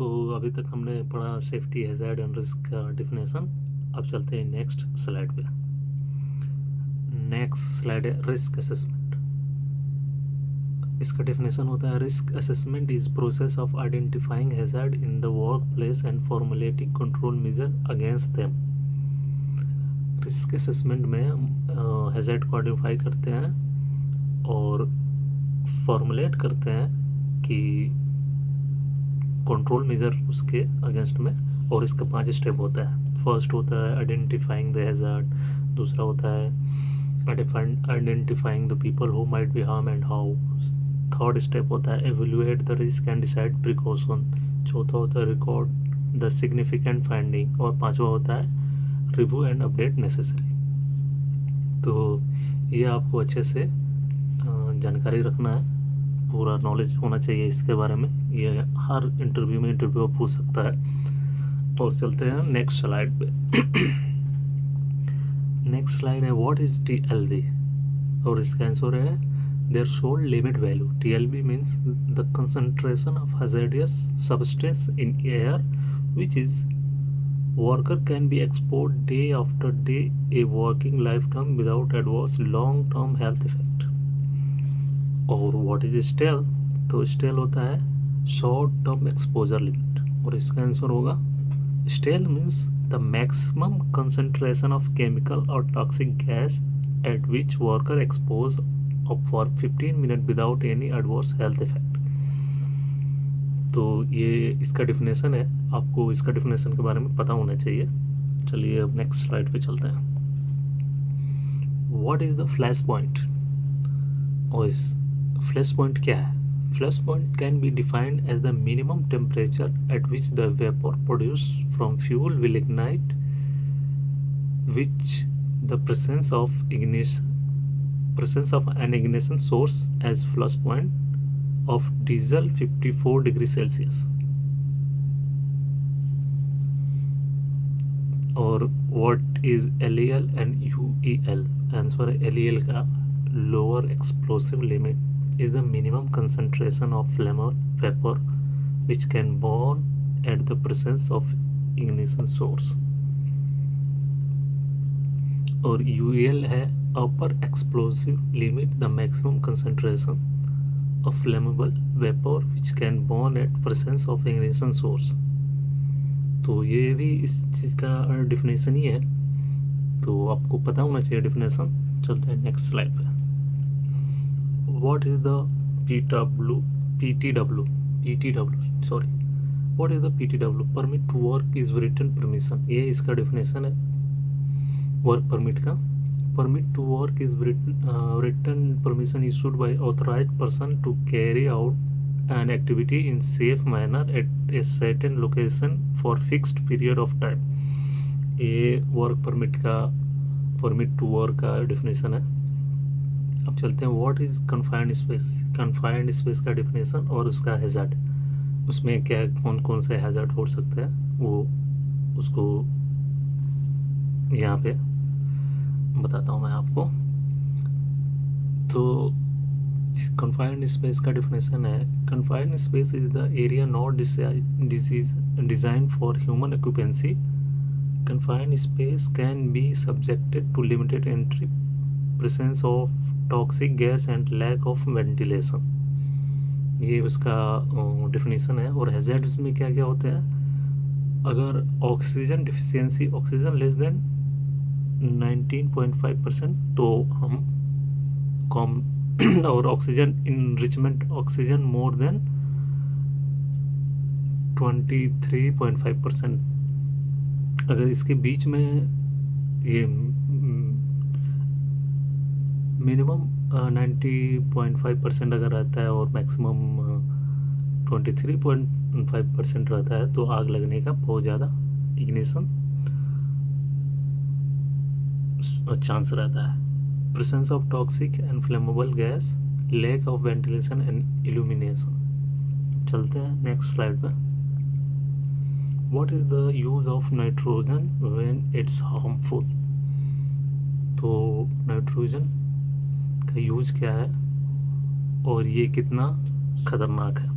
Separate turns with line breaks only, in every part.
तो अभी तक हमने पढ़ा सेफ्टी, हैज़ार्ड एंड रिस्क का डिफिनेशन। अब चलते हैं नेक्स्ट स्लाइड पे। नेक्स्ट स्लाइड है रिस्क असेसमेंट। इसका डिफिनेशन होता है risk assessment is process of identifying hazard in the work place and formulating control measure against them. Risk assessment में हम हैज़ार्ड को आइडेंटिफाई करते हैं और फॉर्मुलेट करते हैं कि कंट्रोल मेजर उसके अगेंस्ट में, और इसका 5 स्टेप होता है। फर्स्ट होता है आइडेंटिफाइंग द हैज़ार्ड, दूसरा होता है identifying the people who might be harm and how, third step होता है evaluate the risk and decide precaution, चौथा होता है रिकॉर्ड द सिग्निफिकेंट फाइंडिंग, और पांचवा होता है रिव्यू एंड अपडेट नेसेसरी। तो ये आपको अच्छे से जानकारी रखना है, पूरा नॉलेज होना चाहिए इसके बारे में। ये हर इंटरव्यू में इंटरव्यू पूछ सकता है। और चलते हैं नेक्स्ट स्लाइड पे। नेक्स्ट स्लाइड है व्हाट इज TLV, और इसका आंसर है threshold limit value. TLV means the concentration of hazardous substance in air which is worker can be exposed day after day a working lifetime without adverse long term health effect। और what is stele, तो stele होता है short term exposure limit, और इसका answer होगा STEL means the maximum concentration of chemical और toxic gas at which worker expose for 15 minute without any adverse health effect. तो ये इसका डिफिनेशन है, आपको इसका डिफिनेशन के बारे में पता होना चाहिए। चलिए अब नेक्स्ट स्लाइड पे चलते हैं। What is the flash point, और इस फ्लैश पॉइंट क्या है? Flash point can be defined as the minimum temperature at which the vapour produce from fuel will ignite which the presence of an ignition source as flash point of diesel 54 degree Celsius। और what is LEL and UEL? Answer है LEL का lower explosive limit is the minimum concentration of flammable vapor which can burn at the presence of ignition source। और UEL है upper explosive limit the maximum concentration of flammable vapor which can burn at presence of ignition source। तो ये भी इस चीज़ का definition ही है, तो आपको पता होना चाहिए डिफिनेशन। चलते हैं नेक्स्ट स्लाइड पे। What is the what is the PTW? Permit to work is written permission. ये इसका डिफिनेशन है वर्क परमिट का। Permit to work is written permission issued by authorized person to carry out an activity in safe manner at a certain location for fixed period of time। ये work permit का permit to work का definition है। अब चलते हैं what is confined space. Confined space का definition और उसका हैज़ार्ड, उसमें क्या कौन कौन से हैज़ार्ड हो सकते हैं वो उसको यहाँ पे बताता हूँ मैं आपको। तो कन्फाइंड स्पेस का डिफिनेशन है confined space is the area not design for human occupancy. Confined space can be subjected to limited entry, presence of toxic gas and lack of ventilation. ये उसका डिफिनेशन है। और हैज़ार्ड उसमें क्या क्या होते हैं? अगर oxygen deficiency, oxygen less than 19.5%, तो हम कम, और oxygen enrichment, oxygen more than 23.5%। अगर इसके बीच में ये मिनिमम 90.5% अगर रहता है और मैक्सिमम 23.5% रहता है, तो आग लगने का बहुत ज़्यादा इग्निशन चांस रहता है। Presence of toxic and flammable gas, lack of ventilation and illumination. चलते हैं नेक्स्ट स्लाइड पे। What is the use of nitrogen when it's harmful? तो नाइट्रोजन का यूज क्या है और ये कितना खतरनाक है?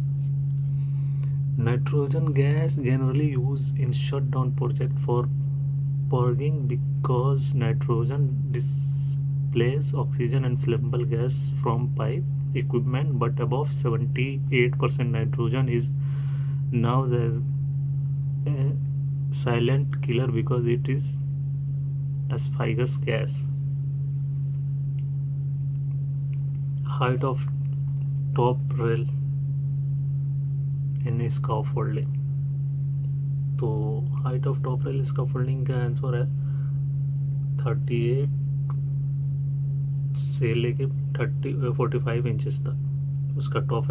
Nitrogen gas generally used in shutdown project for purging because nitrogen displaces oxygen and flammable gas from pipe equipment, but above 78% nitrogen is now the silent killer because it is asphygus gas. Height of top rail in scaffolding. तो height of top rail scaffolding का answer है 38 से लेके 45 inches तक उसका top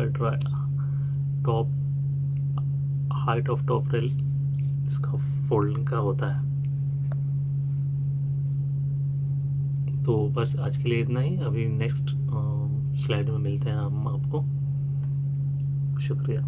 height of top rail scaffolding का होता है। तो बस आज के लिए इतना ही। अभी नेक्स्ट स्लाइड में मिलते हैं हम आपको। शुक्रिया।